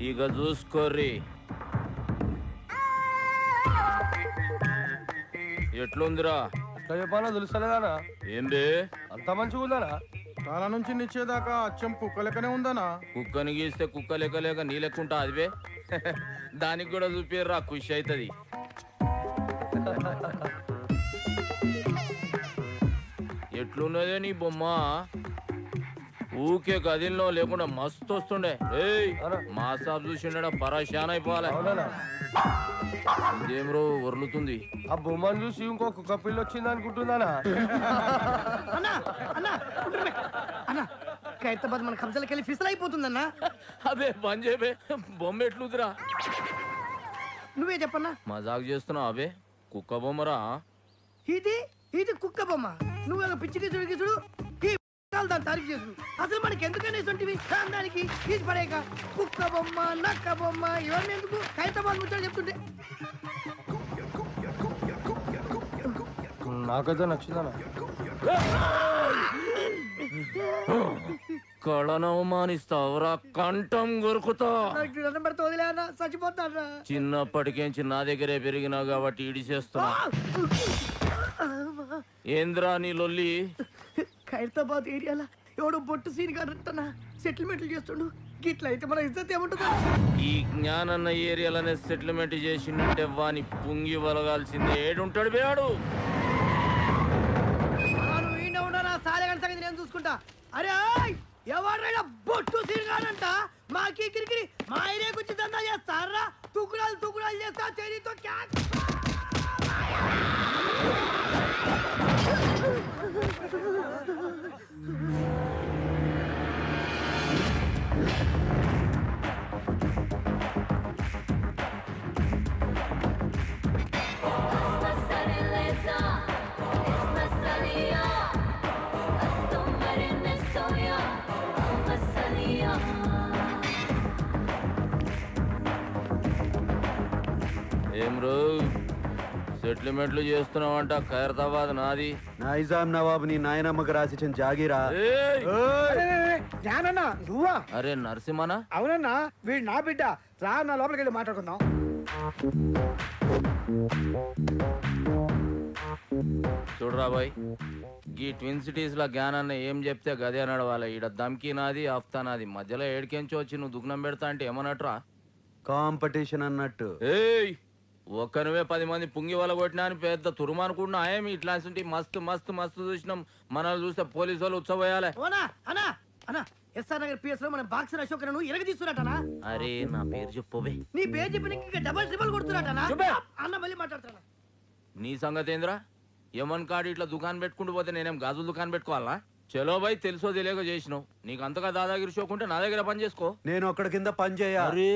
ఇక చూసుకోర్రి ఎట్లుందిరా. ఎట్లా చెప్పాలో తెలుస్తలేదానా? ఏంది అంత మంచిగా ఉందానా? తల నుంచి నిచ్చేదాకా అచ్చం కుక్క లెక్కనే ఉందనా? కుక్కని గీస్తే కుక్క లెక్క లేక నీ లెక్కుంటా అదివే. దానికి కూడా చూపిర్రా, ఖుషి అవుతుంది. ఎట్లున్నదే నీ బొమ్మ? ఊకే గదిలో లేకుండా మస్తు వస్తుండే. ఏయ్ మా సాబ్ చూసిండ పరేషాన్ అయిపోవాలి. ఇదేం రో వర్లుతుంది. ఆ బొమ్మను చూసి ఇంకో కుక్క పిల్ల వచ్చింది అనుకుంటుందానా? ఖైరతాబాద్ మన కబ్జాలకి వెళ్ళి ఫిసల్ అయిపోతుందన్నా. అదే బంద్ చేయబే, బొమ్మ ఎట్లుందిరా? నువ్వే చెప్పన్నా. మజాక్ చేస్తున్నావు అబే? కుక్క బొమ్మరా ఇది? ఇది కుక్క బొమ్మ. నువ్వు పిచ్చికి చూడు దాన్ని తారీఫ్ చేసుడు. అసలు మనకి ఎందుకని ఇటువంటివి దానికి తీసి పడేక కుక్క బొమ్మ నక్క బొమ్మ ఇవన్నీ ఎందుకు? ఖైరతాబాద్ ముచ్చట చెప్తుంటే నాకైతే నచ్చిందనా? కళను అవమానిస్తావురా, కంఠం కొరుకుతా. వదిలే అన్న, చచ్చిపోతాడ్రా. చిన్నప్పటికేంచి నా దగ్గరే పెరిగినావు కాబట్టి ఇడి చేస్తున్నా. ఏంద్రా నీ లొల్లి? ఖైరతాబాద్ ఏరియాలో ఎవడో బొట్టు సీన్ కాదంటనా సెటిల్మెంట్లు చేస్తుండు. గిట్ల అయితే మన ఇజ్జత్ ఏముంటుందా? ఈ జ్ఞానన్న ఏరియాలోనే సెటిల్మెంట్ చేసిందంటే వాని పుంగి వలగాల్సిందే. ఏడుంటాడు బేవాడు? నువ్వు ఈయన ఉండరా, సాలెగాని సంగతి నేను చూసుకుంటా. అరే ఎవరైనా బొట్టు సీన్ కాదంట మాకి కిరికిరి మా ఏరియాకి వచ్చి దందా చేస్తారా? తుకుడాలు చేస్తా చేరితో ఏం రో సెటిల్మెంట్లు చేస్తున్నావంట? ఖైరతాబాద్ నాది. నైజాం నవాబ్ నీ నాయనమ్మకు రాసిచ్చిన జాగీరా. జ్ఞానన్నా నువ్వా? అరే నరసింహనా? అవునన్నా, వీడు నా బిడ్డ. రా నా లోపలికి వెళ్ళి మాట్లాడుకుందాం. చూడరా బాయ్, ఈ ట్విన్ సిటీస్ లో జ్ఞానాన్న ఏం చెప్తే గదే నడవాలి. ఈడ దమ్కి నాది, ఆఫ్తా నాది. మధ్యలో ఏడికెంచి వచ్చి నువ్వు దుగ్నం పెడతా అంటే ఏమన్నట్రా? కాంపిటీషన్ అన్నట్టు. ఏయ్ ఒక్కనువే 10 మంది పుంగి వల కొట్టినా అని పెద్ద తురుమనుకుంటున్నా. ఏమి ఇట్లాంటి మస్తు మస్తు మస్తు చూసినాం. మనల్ని చూస్తే పోలీసు వాళ్ళు ఉత్సవయాలే. ఎస్ఆర్ నగర్ పిఎస్ లో మన బాక్సర్ అశోక్ ను ఎరగ తీస్తున్నట్టనా? అరే నా పేరు చెప్పవే. నీ పేరు చెప్పి డబల్ ట్రిబల్ కొడుతున్నట్టనా? అన్న మళ్ళీ మాట్లాడుతున్నా. నీ సంగతి ఏంద్రా? యమన్ కాడు ఇట్లా దుకాణం పెట్టుకుంటూ పోతే నేనేం గాజులు దుకాణం పెట్టుకోవాలా? చలో బాయ్, తెలుసో తెలియక చేసినావు. నీకు అంతగా దాదాగిరి షోకుంటే నా దగ్గర పని చేసుకో. నేను ఒక్కడి కింద పని చేయ. అరే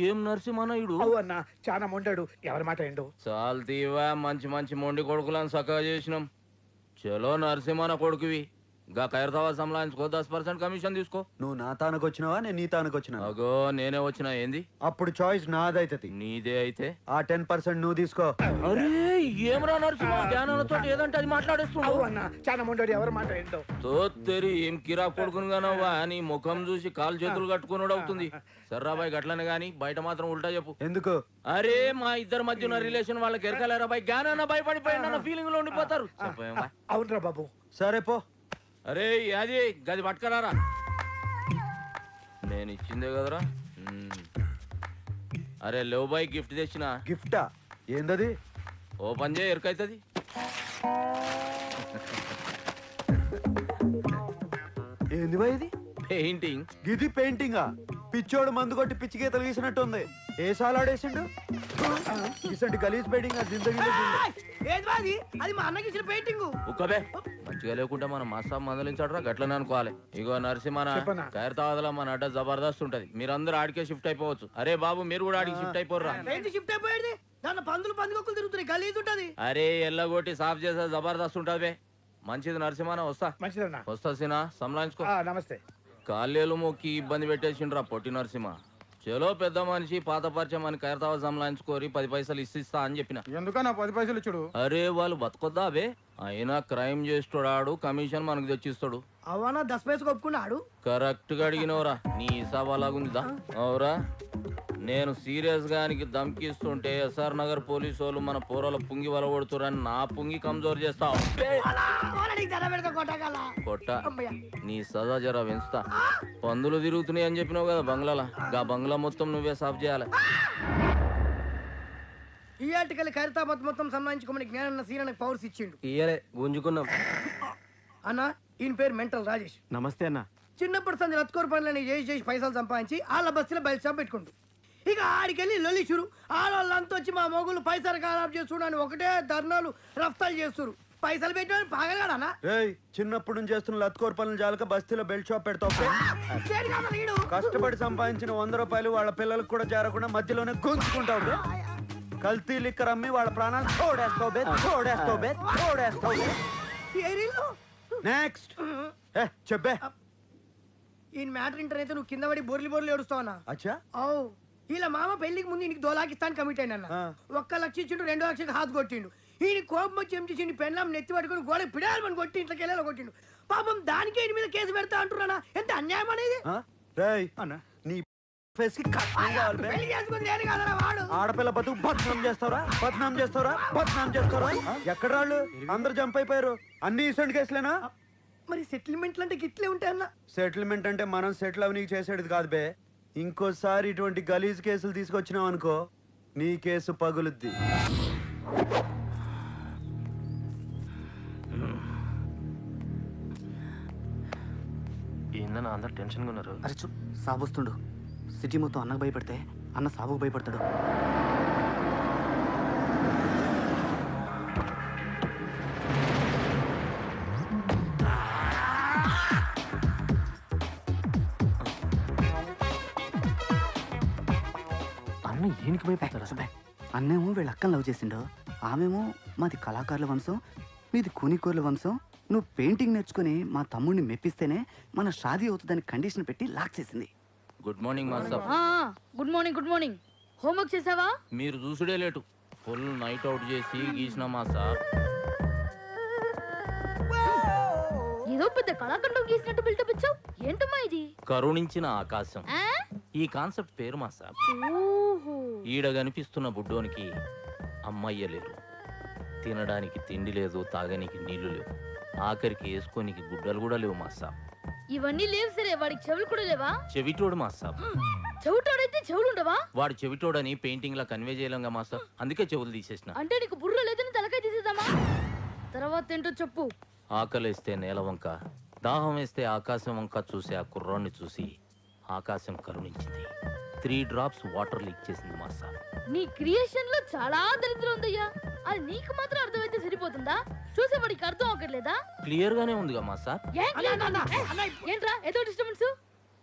ఏం నరసింహనాయుడు అన్న చాలా మొండాడు. ఎవరి మాట ఏండు? చాలు తీవా, మంచి మంచి మొండి కొడుకులను చక్కగా చేసినాం. చలో నరసింహన కొడుకువి. గా ఖైరతాబాద్ సంలాయించుకో, 10% కమిషన్ తీసుకో. నువ్వు నా తానకు వచ్చినావా, నేను నీ తానకు వచ్చినా? అగో నేనే వచ్చినా. ఏంది? అప్పుడు చాయిస్ నాదైతది. నీదే అయితే ఆ 10% నువ్వు తీసుకో. అరే ఏమరా నరసింహ, జ్ఞానంతో ఏదంటే అది మాట్లాడేస్తున్నావు. చాలా మొండాడు. ఎవరి మాట ఏంటో? తోత్తెరి ఏం కిరా కొడుకునుగానవ్వా? నీ ముఖం చూసి కాలు చేతులు కట్టుకున్నాడు అవుతుంది. సర్రాబాయ్ గట్లనే గాని బయట మాత్రం ఉల్టా చెప్పు. ఎందుకు? అరే మా ఇద్దరి మధ్య ఉన్న రిలేషన్ వాళ్ళకి ఎరకలేరా బాయ్? జ్ఞానాన్న భయపడిపోయిన ఫీలింగ్ లో ఉండిపోతారు. అవునరా బాబు. సరే పో. అరే అది గది పట్టుకరారా, నేను ఇచ్చిందే కదరా. అరే లేవు బాయ్, గిఫ్ట్ తెచ్చిన. గిఫ్టా? ఏందది? ఓపెన్ చేయి, ఎరకైతుంది. ఏంది బాయ్ ఇది? పెయింటింగ్. గిది పెయింటింగా? పిచ్చోడు మందు కొట్టి పిచ్చి గీతలు గీసినట్టుంది. ఏ సాలాడేసిండు? ఇసంటి గలీజ్ పెయింటింగ్ అది మా అన్నకి ఇచ్చిన పెయింటింగ్. ఉక్కబే, మంచిగా లేకుంటే మనం మసాబ్ మందలించడరా, గట్లనే అనుకోవాలి. ఇగో నరసింహన, ఖైరతాబాద్ మన అడ్డ జబర్దస్త్ ఉంటది. మీరందరూ ఆడికే షిఫ్ట్ అయిపోవచ్చు. అరే బాబు మీరు కూడా ఆడికి షిఫ్ట్ అయిపోర్రా. షిఫ్ట్ అయిపోయేది దాని పందులు పందుకొక్కులు తిరుగుతున్నాయి, గలీజ్ ఉంటది. అరే ఎల్లగొట్టి సాఫ్ చేసే జబర్దస్త్ ఉంటది. మంచిది నరసింహన, వస్తా. మంచిదన్నా. వస్తా సినా, సంలాయించుకో. నమస్తే. కాళ్ళేలు మొక్కి ఇబ్బంది పెట్టేసిండ్రా పొట్టి నరసింహ. చలో పెద్ద మనిషి పాత పరిచయం అని ఖైరతాబాద్ సంలాయించుకోరి 10 పైసలు ఇస్తా అని చెప్పిన. ఎందుకన్నా 10 పైసలు ఇచ్చుడు? అరే వాళ్ళు బతకొద్దా అవే, అయినా క్రైమ్ చేస్తాడు కమిషన్ మనకు తెచ్చిస్తాడు. అవనా 10 పైసలు ఒప్పుకున్నాడు. కరెక్ట్ గా అడిగినవరా, నీ హిసాబ్ అలాగుందా? అవురా, నేను సీరియస్ గానికి ధమ్కిస్తుంటే ఎస్ఆర్ నగర్ పోలీసు వాళ్ళు మన పోరాల పుంగి వల కొడుతురని నా పుంగి కమ్జోర్ చేస్తావు. కొట్ట నీ సదా జరా పెంచుతా. పందులు తిరుగుతున్నాయి అని చెప్పినావు కదా బంగ్లాలా, గా బంగ్లా మొత్తం నువ్వే సాఫ్ చేయాలి. ఈ ఆర్టికల్ ఖైరతాబాద్ మొత్తం సంబంధించుకోమని జ్ఞానన్న సీరనకు పవర్స్ ఇచ్చిండు. ఇయ్యలే గుంజుకున్నాం. అన్న ఈయన పేరు మెంటల్ రాజేష్. నమస్తే అన్న. చిన్నప్పటి సంది రత్కోర్ పనులని చేసి పైసలు సంపాదించి వాళ్ళ బస్సులో బయట షాప్ పెట్టుకుంటు. ఇక ఆడికెళ్ళి లొల్లి చురు. ఆడవాళ్ళంతా వచ్చి మా మొగులు పైసలు ఖరాబ్ చేస్తుడు ఒకటే ధర్నాలు రఫ్తాలు చేస్తురు. పైసలు పెట్టిన పాగలగాడనా? చిన్నప్పుడు నుంచి చేస్తున్న లత్కోర్ పనులు జాలక బస్తీలో బెల్ట్ షాప్ పెడతావు. కష్టపడి సంపాదించిన 100 రూపాయలు వాళ్ళ పిల్లలకు కూడా చేరకుండా మధ్యలోనే గుంజుకుంటావు. కల్తీ లిక్కర్ అమ్మి వాళ్ళ ప్రాణాలు నెక్స్ట్ చెప్పే. ఈ మ్యాటర్ ఇంటర్ అయితే నువ్వు కింద పడి బోర్లు ఏడుస్తావన్నా? అచ్చా అవు ఇలా మామ పెళ్లికి ముందు ఇంటికి 2 లక్షలు ఇస్తాను కమిట్ అయినా. 1 లక్ష ఇచ్చిండు, 2 లక్షలకు హాత్ కొట్టిండు. ఈయన కోపం వచ్చి ఏం చేసిండు, పెళ్ళం నెత్తి పట్టుకుని గోడ పిడాలని కొట్టి ఇంట్లోకి వెళ్ళాలి కొట్టిండు. పాపం దానికే ఈయన మీద కేసు పెడతా అంటున్నానా? ఎంత అన్యాయం అనేది. నీ ఫేస్ కి పెళ్లి చేసుకుని నేను కదరా వాడు. ఆడపిల్ల బతుకు బద్నాం చేస్తారా? ఎక్కడ రాళ్ళు అందరు జంప్ అయిపోయారు. అన్ని ఇసంటి కేసులేనా? మరి సెటిల్మెంట్లు అంటే గిట్లే ఉంటాయన్నా? సెటిల్మెంట్ అంటే మనం సెటిల్ అవి నీకు చేసేది కాదు బే. ఇంకోసారి ఇటువంటి గలీజ్ కేసులు తీసుకొచ్చినావు అనుకో, నీ కేసు పగులుద్ది. ఏందన్నా అందరు టెన్షన్గా ఉన్నారు? అరే చూ, సాబొస్తుండు. సిటీ మొత్తం అన్నకు భయపడితే అన్న సాబుకు భయపడతాడు. అన్న ఏనికి భయపడతారా? అన్నేమో వీళ్ళ అక్కని లవ్ చేసిండు, ఆమెమో మాది కళాకారుల వంశం, మీది కూనికూర్ల వంశం. నువ్వు పెయింటింగ్ నేర్చుకుని మా తమ్ముడిని మెప్పిస్తేనే మన షాదీ అవుతుందని కండిషన్ పెట్టి లాక్ చేసింది. Good morning master. Good morning. Homework చేసావా? మీరు చూసుడే లేటు. ఫుల్ నైట్ అవుట్ చేసి గీసిన మాస్టర్. ఏదో పెద్ద కళాఖండం గీసినట్టు బిల్డప్ ఇచ్చావు. ఏంటమ్మా ఇది? కరుణించిన ఆకాశం, ఆ? ఈ కాన్సెప్ట్ పేరు మాస్టర్. ఓహో. ఈడ కనిపిస్తున్న బుడ్డోనికి అమ్మయ్య లేరు, తినడానికి తిండి లేదు, తాగనికి నీళ్లు లేవు, ఆఖరికి వేసుకోనికి గుడ్డలు కూడా లేవు మాస్టర్. ఇవన్నీ లేవు సరే, వాడికి చెవులు కూడా లేవా? చెవిటోడు మాస్టర్. చెవిటోడైతే చెవులు ఉండవా? వాడు చెవిటోడని పెయింటింగ్ లా కన్వే చేయలేంగా మాస్టర్, అందుకే చెవులు తీసేసిన. అంటే నీకు బుర్ర లేదని తలకాయ తీసేద్దామా? తర్వాత ఏంటో చెప్పు. ఆకలేస్తే నేల వంక, దాహం వేస్తే ఆకాశం వంక చూసి ఆ కుర్రాన్ని చూసి ఆకాశం కరుణించింది. 3 డ్రాప్స్ వాటర్ లీక్ చేసింది మాస్టర్. నీ క్రియేషన్ లో చాలా దరిద్రం ఉందయ్యా. అది నీకు మాత్రం అర్థమైతే సరిపోతుందా? చూసేవాడికి అర్థం అవ్వట్లేదా? క్లియర్ గానే ఉందిగా మాస్టర్. ఏంట్రా ఏదో డిస్టర్బెన్స్?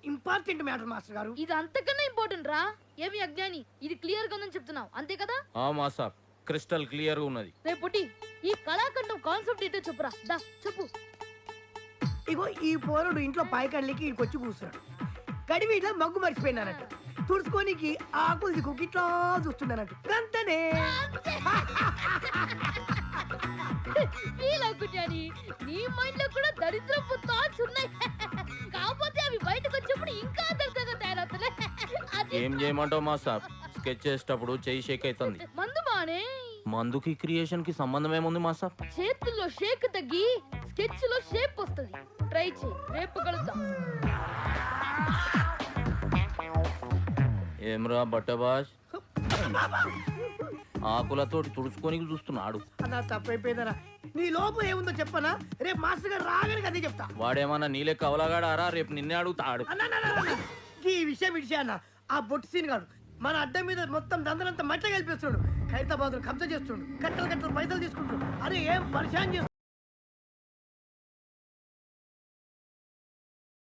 ఇంపార్టెంట్ మ్యాటర్ మాస్టర్ గారు. ఇది అంతకన్నా ఇంపార్టెంట్ రా. ఏమి అజ్ఞాని, ఇది క్లియర్ గా ఉందని చెప్తున్నావు అంతే కదా? ఆ మాస్టర్ క్రిస్టల్ క్లియర్ గా ఉన్నది. రేపు పుట్టి ఈ కళాఖండం కాన్సెప్ట్ ఏంటో చెప్పురా. దా చెప్పు. ఇగో ఈ పోరుడు ఇంట్లో పాయకళ్ళకి ఇంకొచ్చి కూర్చున్నాడు. గడివి ఇట్లా మగ్గు మర్చిపోయినానంట. తుడుచుకోనికి ఆకులు దిక్కు ఇట్లా చూస్తున్నానంట. గంతనే ఫీల్ అవుకున్నాని. నీ మైండ్ లో కూడా దరిద్రపు థాట్స్ ఉన్నాయి. కాకపోతే అవి బయటకు వచ్చినప్పుడు ఇంకా దరిద్రంగా తయారవుతున్నాయి. ఏం చేయమంటావు మాస్టర్? స్కెచ్ చేసేటప్పుడు చెయ్యి షేక్ అవుతుంది. మందు బానే. మందుకి క్రియేషన్ కి సంబంధం ఏముంది మాస్టర్? చేతుల్లో షేక్ తగ్గి స్కెచ్ లో షేప్ వస్తుంది. ట్రై చేయి, రేపు కలుద్దాం. ఏమ్రా బట్టబాష్, ఆకులతోటి తుడుచుకొని చూస్తున్నాడు. అలా తప్పైపోయిందరా. నీ లోపల ఏముందో చెప్పనా? రేపు మాస్టర్ గారు రాగానే అదే చెప్తా. వాడేమన్నా నీలే కవలగాడారా? రేపు నిన్నే అడుగుతాడు. ఈ విషయం అన్న ఆ బొట్టు సీన్ గాడు మన అడ్డం మీద మొత్తం దందనంతా మట్ట కలిపిస్తున్నాడు. ఖైరతాబాద్ కబ్జా చేస్తున్నాడు. కట్టలు పైసలు తీసుకుంటాడు. అరే ఏం పరిశాన్ చేస్తున్నాడు.